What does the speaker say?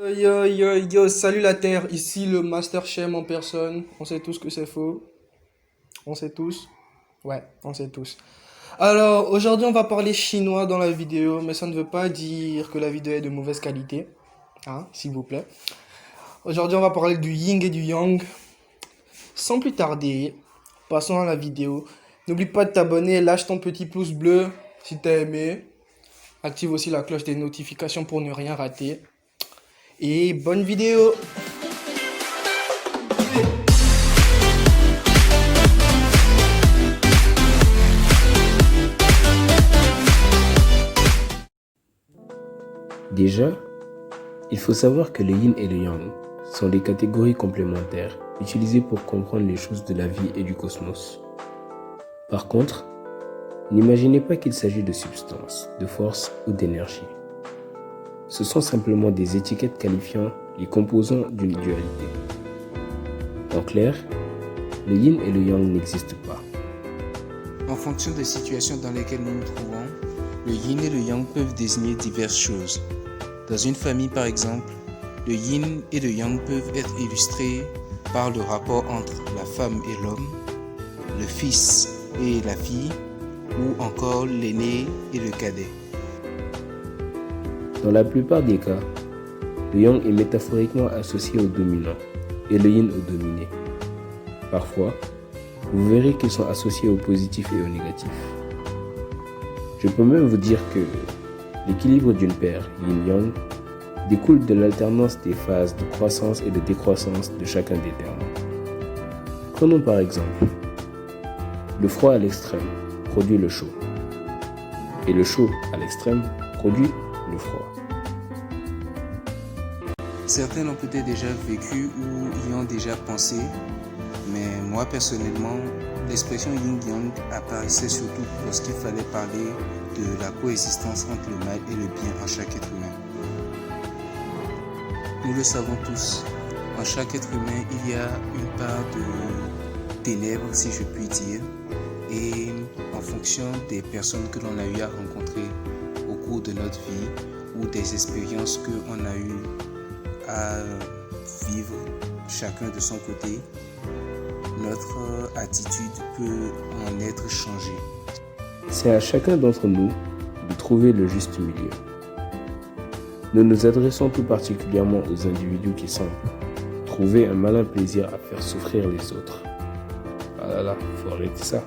Yo yo yo, salut la Terre, ici le Master Chem en personne. On sait tous que c'est faux. On sait tous. Ouais, on sait tous. Alors, aujourd'hui on va parler chinois dans la vidéo, mais ça ne veut pas dire que la vidéo est de mauvaise qualité. Hein, s'il vous plaît. Aujourd'hui on va parler du yin et du yang. Sans plus tarder, passons à la vidéo. N'oublie pas de t'abonner, lâche ton petit pouce bleu si t'as aimé. Active aussi la cloche des notifications pour ne rien rater. Et bonne vidéo! Déjà, il faut savoir que le yin et le yang sont des catégories complémentaires utilisées pour comprendre les choses de la vie et du cosmos. Par contre, n'imaginez pas qu'il s'agit de substances, de force ou d'énergie. Ce sont simplement des étiquettes qualifiant les composants d'une dualité. En clair, le yin et le yang n'existent pas. En fonction des situations dans lesquelles nous nous trouvons, le yin et le yang peuvent désigner diverses choses. Dans une famille par exemple, le yin et le yang peuvent être illustrés par le rapport entre la femme et l'homme, le fils et la fille, ou encore l'aîné et le cadet. Dans la plupart des cas, le yang est métaphoriquement associé au dominant et le yin au dominé. Parfois, vous verrez qu'ils sont associés au positif et au négatif. Je peux même vous dire que l'équilibre d'une paire yin-yang découle de l'alternance des phases de croissance et de décroissance de chacun des termes. Prenons par exemple, le froid à l'extrême produit le chaud, et le chaud à l'extrême produit le froid. Certains l'ont peut-être déjà vécu ou y ont déjà pensé, mais moi personnellement, l'expression yin-yang apparaissait surtout lorsqu'il fallait parler de la coexistence entre le mal et le bien en chaque être humain. Nous le savons tous, en chaque être humain, il y a une part de ténèbres, si je puis dire, et en fonction des personnes que l'on a eu à rencontrer au cours de notre vie ou des expériences qu'on a eu à vivre chacun de son côté, notre attitude peut en être changée. C'est à chacun d'entre nous de trouver le juste milieu. Nous nous adressons tout particulièrement aux individus qui semblent trouver un malin plaisir à faire souffrir les autres. Ah là là, faut arrêter ça.